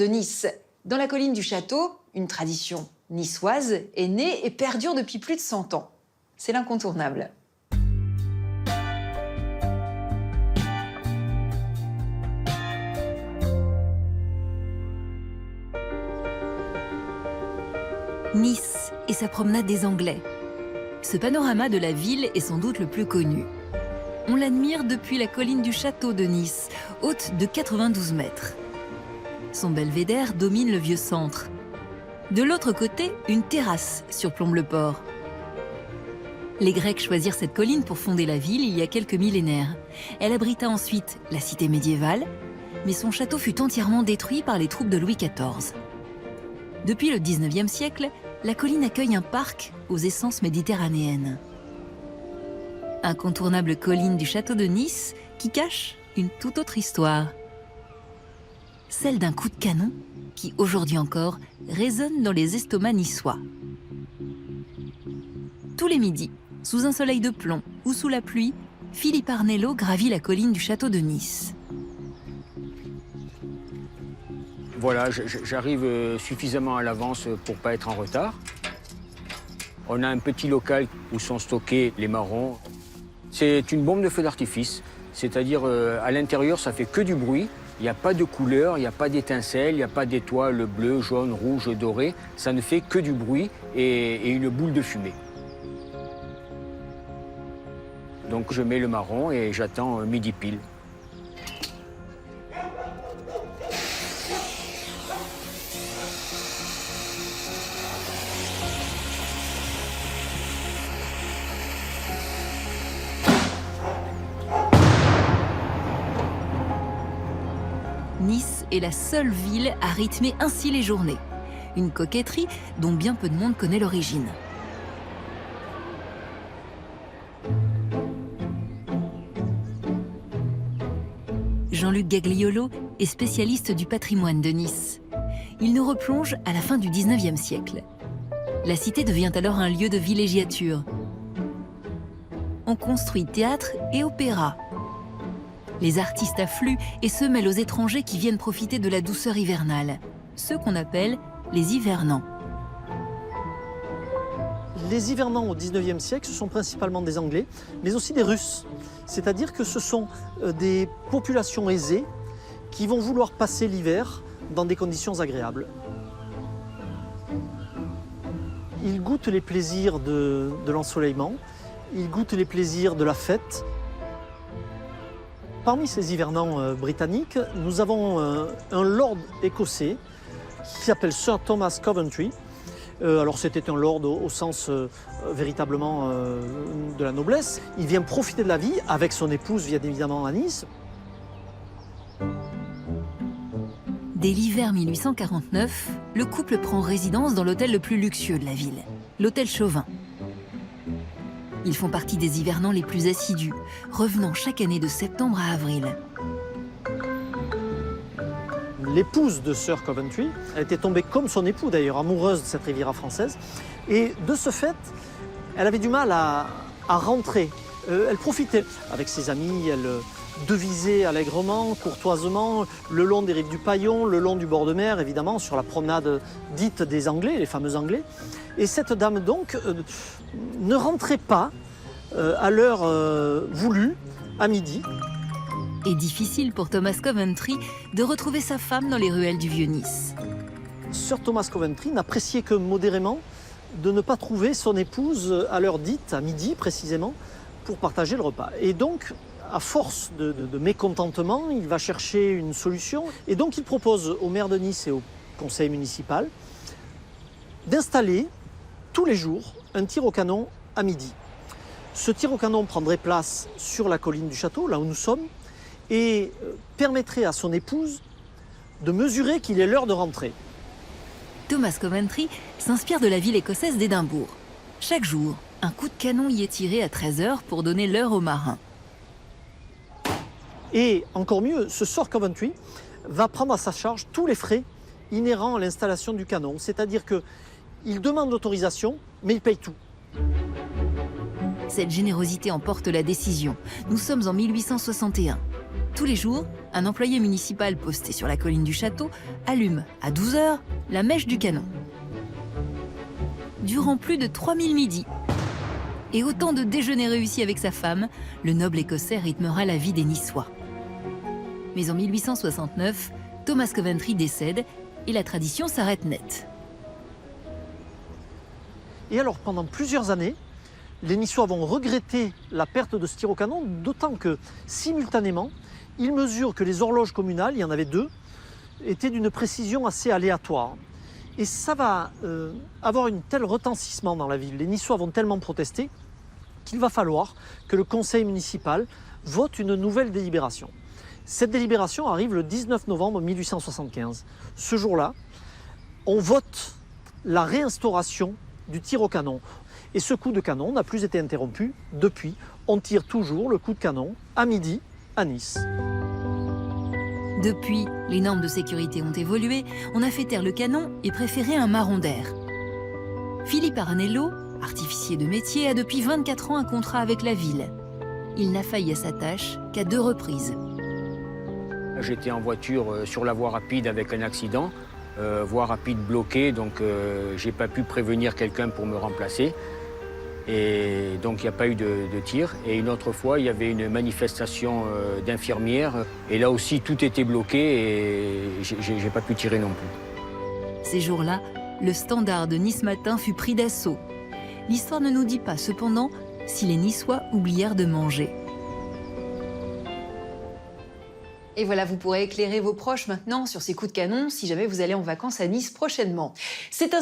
de Nice. Dans la colline du château, une tradition niçoise est née et perdure depuis plus de 100 ans. C'est l'incontournable. Nice et sa promenade des Anglais. Ce panorama de la ville est sans doute le plus connu. On l'admire depuis la colline du château de Nice, haute de 92 mètres. Son belvédère domine le vieux centre. De l'autre côté, une terrasse surplombe le port. Les Grecs choisirent cette colline pour fonder la ville il y a quelques millénaires. Elle abrita ensuite la cité médiévale, mais son château fut entièrement détruit par les troupes de Louis XIV. Depuis le 19e siècle, la colline accueille un parc aux essences méditerranéennes. Incontournable colline du château de Nice qui cache une toute autre histoire. Celle d'un coup de canon qui, aujourd'hui encore, résonne dans les estomacs niçois. Tous les midis, sous un soleil de plomb ou sous la pluie, Philippe Arnello gravit la colline du château de Nice. Voilà, j'arrive suffisamment à l'avance pour ne pas être en retard. On a un petit local où sont stockés les marrons. C'est une bombe de feu d'artifice, c'est-à-dire à l'intérieur, ça fait que du bruit. Il n'y a pas de couleur, il n'y a pas d'étincelles, il n'y a pas d'étoiles bleues, jaunes, rouges, dorées. Ça ne fait que du bruit et une boule de fumée. Donc je mets le marron et j'attends midi pile. Nice est la seule ville à rythmer ainsi les journées. Une coquetterie dont bien peu de monde connaît l'origine. Jean-Luc Gagliolo est spécialiste du patrimoine de Nice. Il nous replonge à la fin du 19e siècle. La cité devient alors un lieu de villégiature. On construit théâtre et opéra. Les artistes affluent et se mêlent aux étrangers qui viennent profiter de la douceur hivernale, ceux qu'on appelle les hivernants. Les hivernants au XIXe siècle, ce sont principalement des Anglais, mais aussi des Russes. C'est-à-dire que ce sont des populations aisées qui vont vouloir passer l'hiver dans des conditions agréables. Ils goûtent les plaisirs de l'ensoleillement, ils goûtent les plaisirs de la fête. Parmi ces hivernants britanniques, nous avons un lord écossais qui s'appelle Sir Thomas Coventry. Alors c'était un lord au sens véritablement de la noblesse. Il vient profiter de la vie avec son épouse, bien évidemment, à Nice. Dès l'hiver 1849, le couple prend résidence dans l'hôtel le plus luxueux de la ville, l'hôtel Chauvin. Ils font partie des hivernants les plus assidus, revenant chaque année de septembre à avril. L'épouse de Sir Coventry, elle était tombée comme son époux d'ailleurs, amoureuse de cette Riviera française. Et de ce fait, elle avait du mal à rentrer. Elle profitait avec ses amis, elle devisait allègrement, courtoisement, le long des rives du Paillon, le long du bord de mer, évidemment, sur la promenade dite des Anglais, les fameux Anglais. Et cette dame donc ne rentrait pas à l'heure voulue, à midi. Et difficile pour Thomas Coventry de retrouver sa femme dans les ruelles du Vieux-Nice. Sir Thomas Coventry n'appréciait que modérément de ne pas trouver son épouse à l'heure dite, à midi précisément, pour partager le repas. Et donc, à force de mécontentement, il va chercher une solution. Et donc, il propose au maire de Nice et au conseil municipal d'installer tous les jours un tir au canon à midi. Ce tir au canon prendrait place sur la colline du château, là où nous sommes, et permettrait à son épouse de mesurer qu'il est l'heure de rentrer. Thomas Coventry s'inspire de la ville écossaise d'Édimbourg. Chaque jour, un coup de canon y est tiré à 13 h pour donner l'heure aux marins. Et encore mieux, ce Sir Coventry va prendre à sa charge tous les frais inhérents à l'installation du canon. C'est-à-dire qu'il demande l'autorisation, mais il paye tout. Cette générosité emporte la décision. Nous sommes en 1861. Tous les jours, un employé municipal posté sur la colline du château allume à 12 h la mèche du canon. Durant plus de 3000 midis et autant de déjeuners réussis avec sa femme, le noble Écossais rythmera la vie des Niçois. Mais en 1869, Thomas Coventry décède et la tradition s'arrête net. Et alors, pendant plusieurs années, les Niçois vont regretter la perte de ce tir au canon, d'autant que, simultanément, ils mesurent que les horloges communales, il y en avait 2, étaient d'une précision assez aléatoire. Et ça va avoir un tel retentissement dans la ville, les Niçois vont tellement protester, qu'il va falloir que le conseil municipal vote une nouvelle délibération. Cette délibération arrive le 19 novembre 1875. Ce jour-là, on vote la réinstauration du tir au canon. Et ce coup de canon n'a plus été interrompu. Depuis, on tire toujours le coup de canon à midi à Nice. Depuis, les normes de sécurité ont évolué, on a fait taire le canon et préféré un marron d'air. Philippe Aranello, artificier de métier, a depuis 24 ans un contrat avec la ville. Il n'a failli à sa tâche qu'à 2 reprises. J'étais en voiture sur la voie rapide avec un accident, voie rapide bloquée, donc j'ai pas pu prévenir quelqu'un pour me remplacer. Et donc il n'y a pas eu de tir. Et une autre fois, il y avait une manifestation d'infirmières. Et là aussi, tout était bloqué et j'ai pas pu tirer non plus. Ces jours-là, le Standard de Nice Matin fut pris d'assaut. L'histoire ne nous dit pas cependant si les Niçois oublièrent de manger. Et voilà, vous pourrez éclairer vos proches maintenant sur ces coups de canon si jamais vous allez en vacances à Nice prochainement. C'est